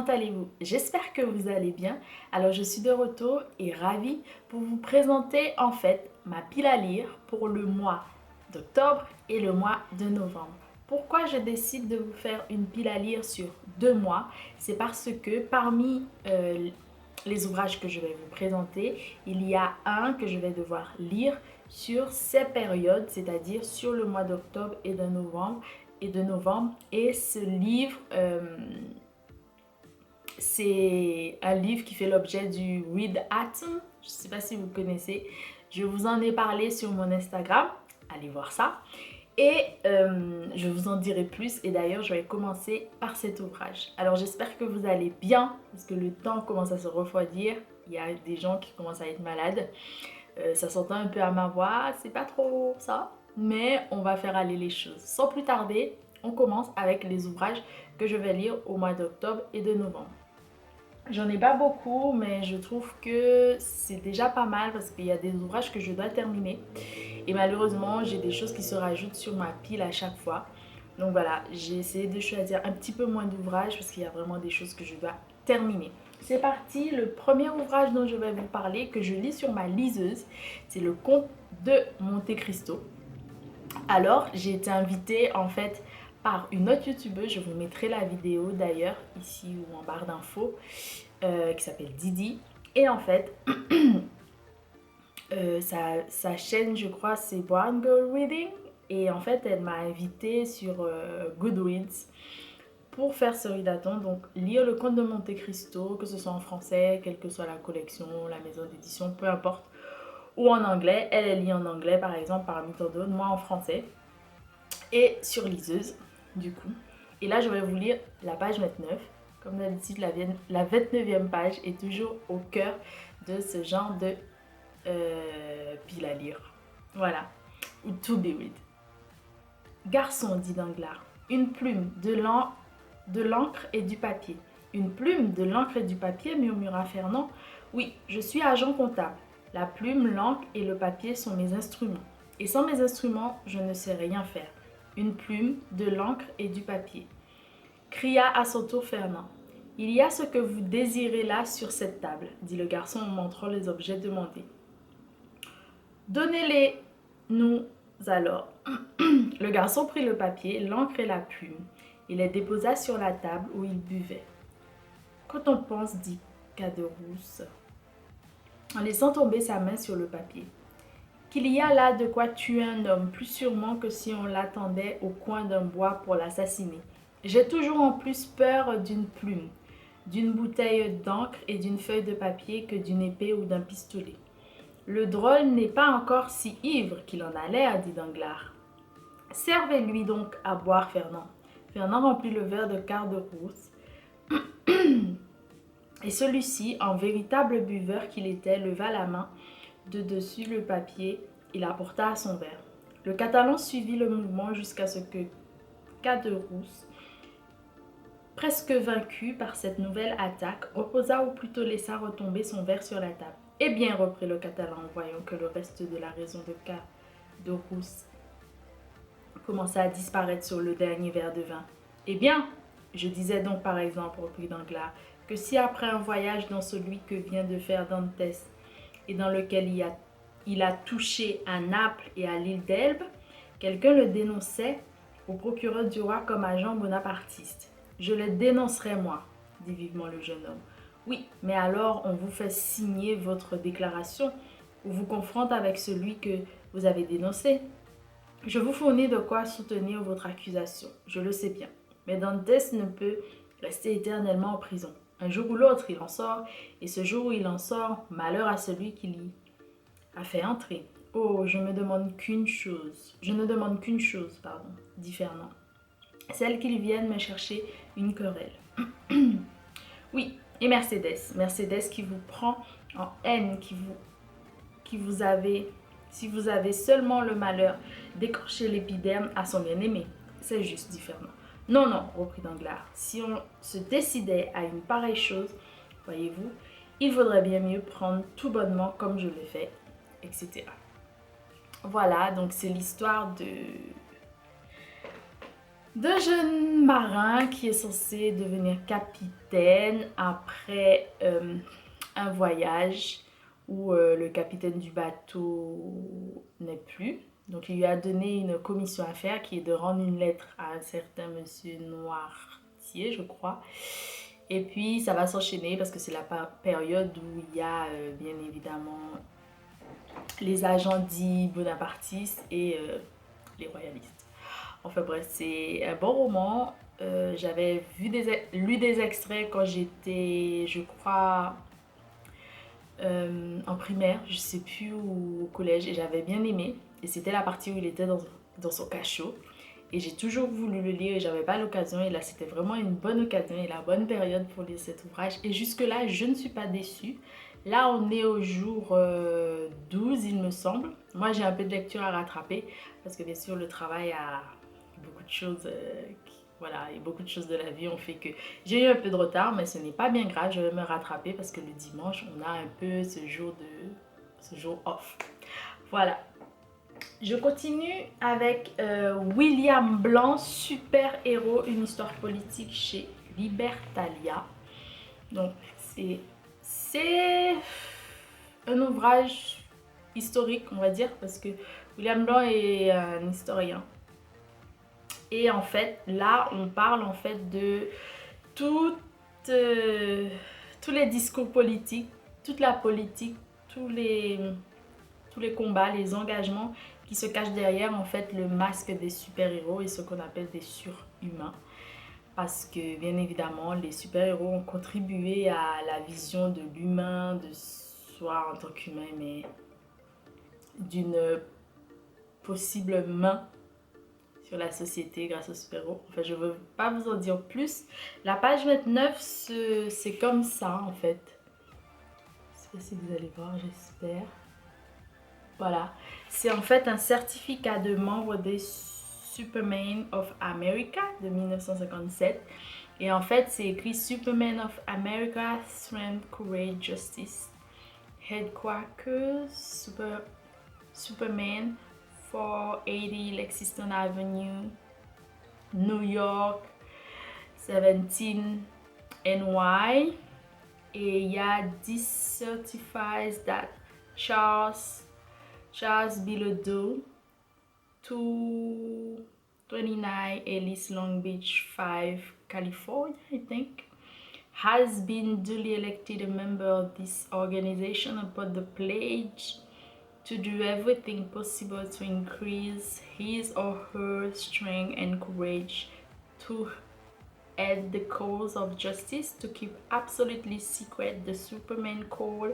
comment allez-vous? J'espère que vous allez bien. Alors je suis de retour et ravie pour vous présenter en fait ma pile à lire pour le mois d'octobre et le mois de novembre. Pourquoi je décide de vous faire une pile à lire sur 2 mois? C'est parce que parmi les ouvrages que je vais vous présenter, il y a un que je vais devoir lire sur ces périodes, c'est-à-dire sur le mois d'octobre et de novembre. Et ce livre, c'est un livre qui fait l'objet du Read Atom. Je ne sais pas si vous connaissez. Je vous en ai parlé sur mon Instagram. Allez voir ça. Et je vous en dirai plus. Et d'ailleurs, je vais commencer par cet ouvrage. Alors, j'espère que vous allez bien parce que le temps commence à se refroidir. Il y a des gens qui commencent à être malades. Ça s'entend un peu à ma voix. C'est pas trop ça. Mais on va faire aller les choses. Sans plus tarder, on commence avec les ouvrages que je vais lire au mois d'octobre et de novembre. J'en ai pas beaucoup, mais je trouve que c'est déjà pas mal parce qu'il y a des ouvrages que je dois terminer. Et malheureusement, j'ai des choses qui se rajoutent sur ma pile à chaque fois. Donc voilà, j'ai essayé de choisir un petit peu moins d'ouvrages parce qu'il y a vraiment des choses que je dois terminer. C'est parti, le premier ouvrage dont je vais vous parler, que je lis sur ma liseuse, c'est Le Comte de Monte Cristo. Alors, j'ai été invitée en fait par une autre youtubeuse, je vous mettrai la vidéo d'ailleurs ici ou en barre d'infos, qui s'appelle Didi. Et en fait, sa chaîne, je crois, c'est Brown Girl Reading. Et en fait, elle m'a invitée sur Goodreads pour faire ce readathon, donc lire Le Comte de Monte Cristo, que ce soit en français, quelle que soit la collection, la maison d'édition, peu importe, ou en anglais. Elle lit en anglais par exemple, parmi tant d'autres, moi en français. Et sur liseuse, du coup. Et là, je vais vous lire la page 29. Comme d'habitude, la 29e page est toujours au cœur de ce genre de pile à lire. Voilà. Ou to be read. Garçon, dit Danglars, une plume, de l'encre et du papier. Une plume, de l'encre et du papier, murmura Fernand. Oui, je suis agent comptable. La plume, l'encre et le papier sont mes instruments. Et sans mes instruments, je ne sais rien faire. Une plume, de l'encre et du papier. Cria à son tour Fernand. Il y a ce que vous désirez là sur cette table, dit le garçon en montrant les objets demandés. Donnez-les-nous alors. Le garçon prit le papier, l'encre et la plume. Il les déposa sur la table où il buvait. Quand on pense, dit Caderousse, en laissant tomber sa main sur le papier, qu'il y a là de quoi tuer un homme plus sûrement que si on l'attendait au coin d'un bois pour l'assassiner. J'ai toujours en plus peur d'une plume, d'une bouteille d'encre et d'une feuille de papier que d'une épée ou d'un pistolet. Le drôle n'est pas encore si ivre qu'il en a l'air, dit Danglars. Servez-lui donc à boire, Fernand. Fernand remplit le verre de Caderousse. Et celui-ci, en véritable buveur qu'il était, leva la main de dessus le papier et la porta à son verre. Le Catalan suivit le mouvement jusqu'à ce que Caderousse, presque vaincu par cette nouvelle attaque, reposa ou plutôt laissa retomber son verre sur la table. Eh bien, reprit le Catalan en voyant que le reste de la raison de Caderousse commença à disparaître sur le dernier verre de vin. Eh bien, je disais donc par exemple, reprit Danglars, que si après un voyage dans celui que vient de faire Dantès et dans lequel il a touché à Naples et à l'île d'Elbe, quelqu'un le dénonçait au procureur du roi comme agent bonapartiste. Je le dénoncerai moi, dit vivement le jeune homme. Oui, mais alors on vous fait signer votre déclaration ou vous confronte avec celui que vous avez dénoncé. Je vous fournis de quoi soutenir votre accusation, je le sais bien. Mais Dantès ne peut rester éternellement en prison. Un jour ou l'autre, il en sort, et ce jour où il en sort, malheur à celui qui l'y a fait entrer. Oh, je ne demande qu'une chose, dit Fernand. Celle qu'il vienne me chercher une querelle. Oui, et Mercédès qui vous prend en haine, si vous avez seulement le malheur d'écorcher l'épiderme à son bien-aimé. C'est juste, dit Fernand. Non, non, reprit Danglars, si on se décidait à une pareille chose, voyez-vous, il vaudrait bien mieux prendre tout bonnement comme je l'ai fait, etc. Voilà, donc c'est l'histoire d'un jeune marin qui est censé devenir capitaine après un voyage où le capitaine du bateau n'est plus. Donc il lui a donné une commission à faire qui est de rendre une lettre à un certain monsieur Noirtier, je crois. Et puis ça va s'enchaîner parce que c'est la période où il y a bien évidemment les agents dits bonapartistes et les royalistes. Enfin bref, c'est un bon roman. J'avais lu des extraits quand j'étais, je crois, en primaire, je sais plus, ou au collège, et j'avais bien aimé. Et c'était la partie où il était dans son cachot. Et j'ai toujours voulu le lire et j'avais pas l'occasion. Et là, c'était vraiment une bonne occasion et la bonne période pour lire cet ouvrage. Et jusque-là, je ne suis pas déçue. Là, on est au jour 12, il me semble. Moi, j'ai un peu de lecture à rattraper parce que bien sûr, le travail a beaucoup de choses voilà, et beaucoup de choses de la vie ont fait que j'ai eu un peu de retard, mais ce n'est pas bien grave, je vais me rattraper parce que le dimanche, on a un peu ce jour off. Voilà. Je continue avec William Blanc, Super Héros, une histoire politique chez Libertalia. Donc, c'est un ouvrage historique, on va dire, parce que William Blanc est un historien. Et en fait, là, on parle en fait de tout, tous les discours politiques, toute la politique, tous les combats, les engagements qui se cachent derrière en fait le masque des super-héros et ce qu'on appelle des surhumains. Parce que bien évidemment, les super-héros ont contribué à la vision de l'humain, de soi en tant qu'humain, mais d'une possible main sur la société grâce aux super-héros. Enfin, je ne veux pas vous en dire plus. La page 29, c'est comme ça en fait. Je ne sais pas si vous allez voir, j'espère. Voilà. C'est en fait un certificat de membre des Supermen of America de 1957. Et en fait, c'est écrit Supermen of America, Strength, Courage, Justice, Headquarters, Superman, 480 Lexington Avenue, New York, 17 NY. Et il y a This certifies that Charles Bilodeau, 229 Ellis Long Beach 5, California, I think, has been duly elected a member of this organization upon the pledge to do everything possible to increase his or her strength and courage to aid the cause of justice, to keep absolutely secret the Superman call,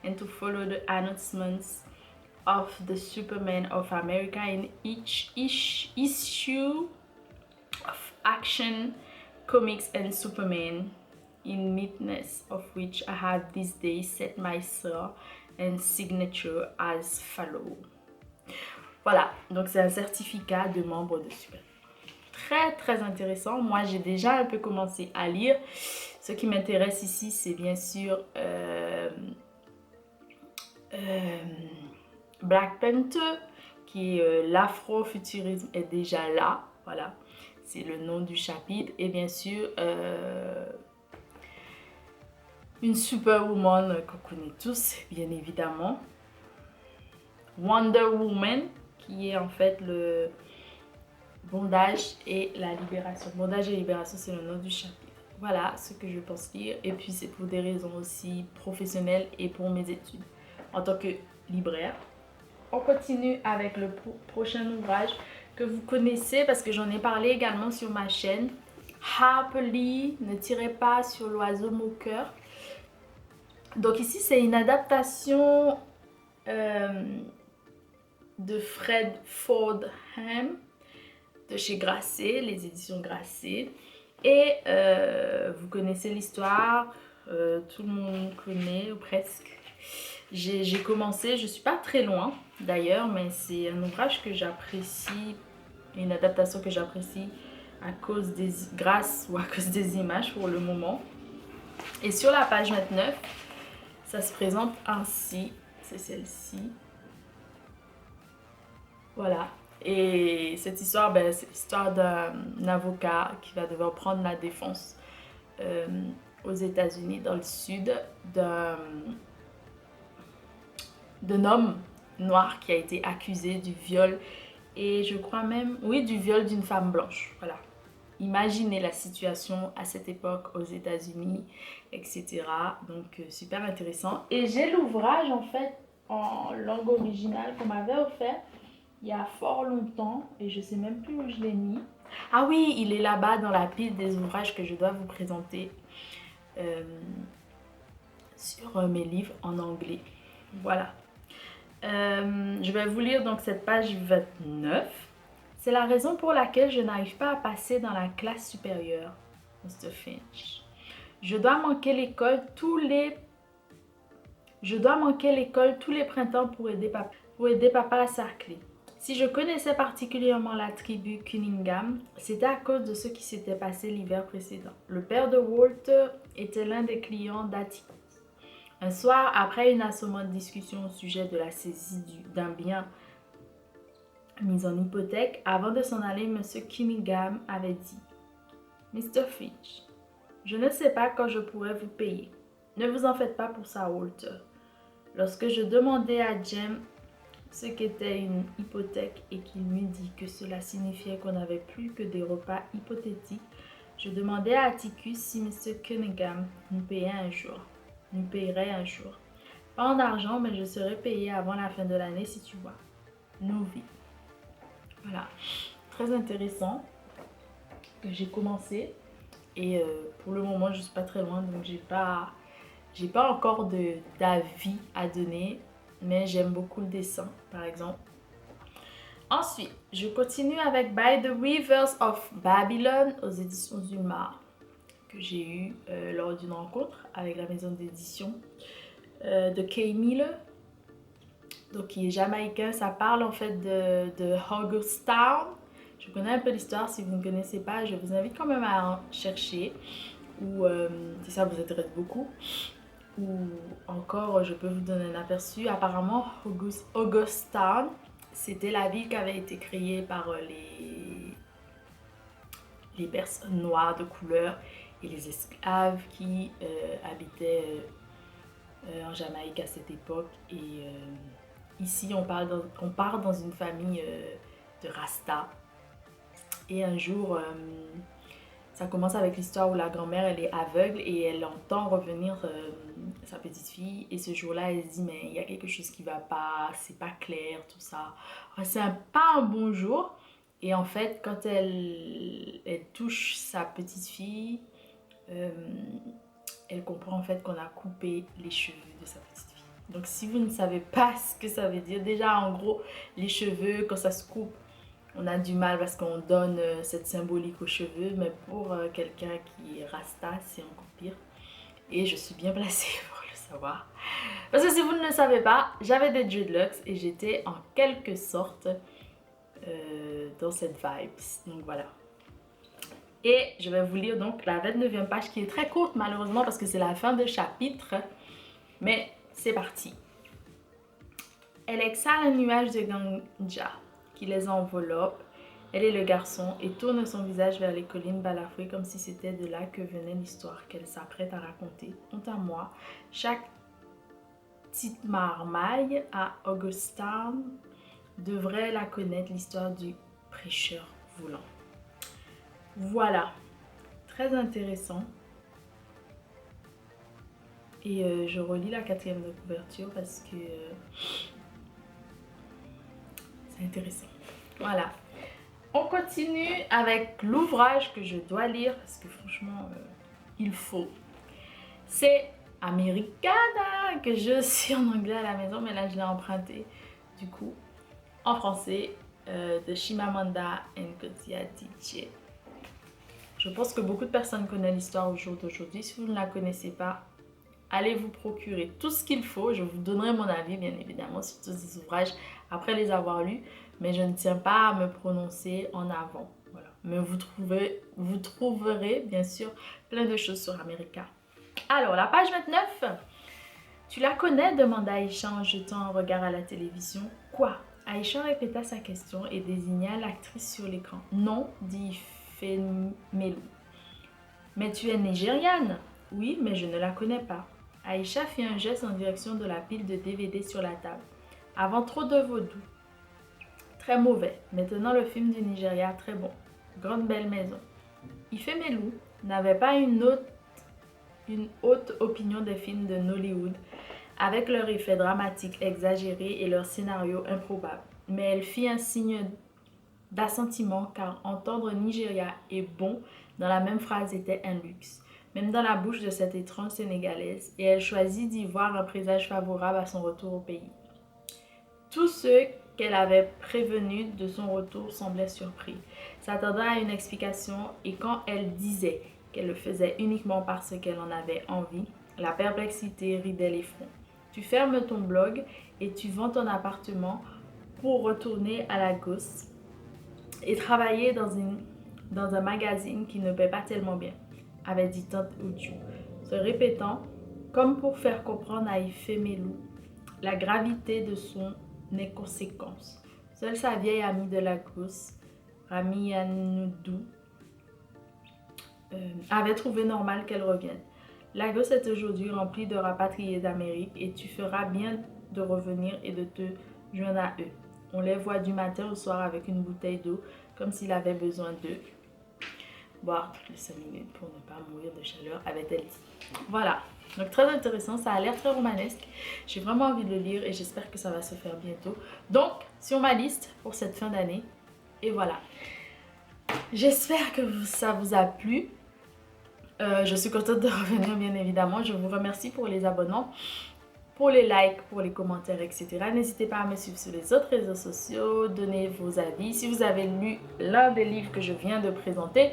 and to follow the announcements of the Superman of America in each issue of Action Comics and Superman, in witness of which I have this day set my seal and signature as follow. Voilà, donc c'est un certificat de membre de Superman. Très très intéressant. Moi j'ai déjà un peu commencé à lire. Ce qui m'intéresse ici, c'est bien sûr Black Panther, qui est l'afrofuturisme est déjà là, voilà, c'est le nom du chapitre. Et bien sûr une superwoman qu'on connaît tous, bien évidemment, Wonder Woman, qui est en fait le bondage et la libération. Bondage et libération, c'est le nom du chapitre. Voilà ce que je pense lire, et puis c'est pour des raisons aussi professionnelles et pour mes études en tant que libraire. On continue avec le prochain ouvrage que vous connaissez parce que j'en ai parlé également sur ma chaîne. Harper Lee, Ne tirez pas sur l'oiseau moqueur. Donc ici, c'est une adaptation de Fred Fordham de chez Grasset, les éditions Grasset. Et vous connaissez l'histoire, tout le monde connaît ou presque. J'ai commencé, je suis pas très loin d'ailleurs, mais c'est un ouvrage que j'apprécie, une adaptation que j'apprécie grâce ou à cause des images pour le moment. Et sur la page 29, ça se présente ainsi, c'est celle-ci. Voilà, Et cette histoire, c'est l'histoire d'un avocat qui va devoir prendre la défense euh, aux États-Unis, dans le sud, d'un homme noir qui a été accusé du viol et je crois même, oui, du viol d'une femme blanche. Voilà. Imaginez la situation à cette époque aux États-Unis, etc. Donc, super intéressant. Et j'ai l'ouvrage, en fait, en langue originale qu'on m'avait offert il y a fort longtemps et je sais même plus où je l'ai mis. Ah oui, il est là-bas dans la pile des ouvrages que je dois vous présenter euh, sur mes livres en anglais. Voilà. Je vais vous lire donc cette page 29. C'est la raison pour laquelle je n'arrive pas à passer dans la classe supérieure, Mr. Finch. Je dois manquer l'école tous les printemps pour aider papa à sarcler. Si je connaissais particulièrement la tribu Cunningham, c'était à cause de ce qui s'était passé l'hiver précédent. Le père de Walter était l'un des clients d'Atticus. Un soir, après une assommante discussion au sujet de la saisie d'un bien mis en hypothèque, avant de s'en aller, M. Cunningham avait dit « Mr. Finch, je ne sais pas quand je pourrai vous payer. Ne vous en faites pas pour ça, Walter. Lorsque je demandai à Jem ce qu'était une hypothèque et qu'il m'eut dit que cela signifiait qu'on n'avait plus que des repas hypothétiques, je demandai à Atticus si M. Cunningham nous payerait un jour. Pas en argent, mais je serai payé avant la fin de l'année si tu vois. Nous vit. » Voilà, très intéressant que j'ai commencé et pour le moment je suis pas très loin donc j'ai pas encore d'avis à donner, mais j'aime beaucoup le dessin par exemple. Ensuite, je continue avec By the Rivers of Babylon aux éditions Zulmar que j'ai eu lors d'une rencontre avec la maison d'édition de Kay Miller, donc qui est jamaïcain. Ça parle en fait de Hagerstown. Je connais un peu l'histoire, si vous ne connaissez pas, je vous invite quand même à en chercher, ou si ça vous intéresse beaucoup, ou encore je peux vous donner un aperçu. Apparemment, Hagerstown, c'était la ville qui avait été créée par les personnes noires de couleur et les esclaves qui habitaient en Jamaïque à cette époque. Et ici, on part dans une famille de Rasta. Et un jour, ça commence avec l'histoire où la grand-mère, elle est aveugle et elle entend revenir sa petite fille. Et ce jour-là, elle se dit, mais il y a quelque chose qui va pas, c'est pas clair, tout ça. Enfin, c'est pas un bon jour. Et en fait, quand elle touche sa petite fille, elle comprend en fait qu'on a coupé les cheveux de sa petite fille. Donc si vous ne savez pas ce que ça veut dire, déjà en gros, les cheveux, quand ça se coupe, on a du mal parce qu'on donne cette symbolique aux cheveux, mais pour quelqu'un qui est rasta, c'est encore pire. Et je suis bien placée pour le savoir. Parce que si vous ne le savez pas, j'avais des dreadlocks et j'étais en quelque sorte dans cette vibe. Donc voilà. Et je vais vous lire donc la 29e page qui est très courte malheureusement parce que c'est la fin de chapitre. Mais c'est parti. Elle exhale un nuage de ganja qui les enveloppe. Elle est le garçon et tourne son visage vers les collines balafrées comme si c'était de là que venait l'histoire qu'elle s'apprête à raconter. Quant à moi, chaque petite marmaille à Augustin devrait la connaître, l'histoire du prêcheur volant. Voilà, très intéressant. Et je relis la 4e de couverture parce que c'est intéressant. Voilà. On continue avec l'ouvrage que je dois lire parce que franchement, il faut. C'est Americana que je suis en anglais à la maison, mais là je l'ai emprunté du coup en français de Chimamanda Ngozi Adichie. Je pense que beaucoup de personnes connaissent l'histoire au jour d'aujourd'hui. Si vous ne la connaissez pas, allez vous procurer tout ce qu'il faut. Je vous donnerai mon avis bien évidemment sur tous ces ouvrages après les avoir lus. Mais je ne tiens pas à me prononcer en avant. Voilà. Mais vous trouverez bien sûr plein de choses sur America. Alors, la page 29. Tu la connais demanda Aïcha en jetant un regard à la télévision. Quoi? Aïcha répéta sa question et désigna l'actrice sur l'écran. Non, dit Ifemelou. Mais tu es nigériane? Oui, mais je ne la connais pas. Aïcha fit un geste en direction de la pile de DVD sur la table. Avant trop de vaudou. Très mauvais. Maintenant le film du Nigeria, très bon. Grande belle maison. Ifemelou n'avait pas une haute opinion des films de Nollywood, avec leurs effets dramatiques exagérés et leurs scénarios improbables. Mais elle fit un signe d'assentiment car entendre Nigeria est bon dans la même phrase était un luxe, même dans la bouche de cette étrange Sénégalaise, et elle choisit d'y voir un présage favorable à son retour au pays. Tous ceux qu'elle avait prévenus de son retour semblaient surpris, s'attendant à une explication, et quand elle disait qu'elle le faisait uniquement parce qu'elle en avait envie, la perplexité ridait les fronts. Tu fermes ton blog et tu vends ton appartement pour retourner à Lagos et travailler dans un magazine qui ne paie pas tellement bien, avait dit tante Uju, se répétant comme pour faire comprendre à Ifemelou la gravité de son inconséquence. Seule sa vieille amie de Lagos, Rami Anoudou, avait trouvé normal qu'elle revienne. Lagos est aujourd'hui rempli de rapatriés d'Amérique et tu feras bien de revenir et de te joindre à eux. On les voit du matin au soir avec une bouteille d'eau, comme s'il avait besoin d'eux. Boire toutes les 5 minutes pour ne pas mourir de chaleur, avait-elle dit. Voilà, donc très intéressant, ça a l'air très romanesque. J'ai vraiment envie de le lire et j'espère que ça va se faire bientôt. Donc, sur ma liste pour cette fin d'année. Et voilà. J'espère que ça vous a plu. Je suis contente de revenir, bien évidemment. Je vous remercie pour les abonnements, pour les likes, pour les commentaires, etc. N'hésitez pas à me suivre sur les autres réseaux sociaux, donnez vos avis si vous avez lu l'un des livres que je viens de présenter.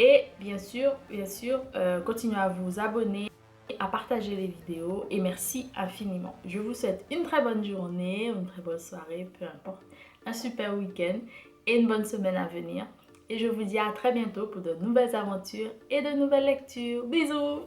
Et bien sûr, continuez à vous abonner, à partager les vidéos. Et merci infiniment. Je vous souhaite une très bonne journée, une très bonne soirée, peu importe, un super week-end et une bonne semaine à venir. Et je vous dis à très bientôt pour de nouvelles aventures et de nouvelles lectures. Bisous!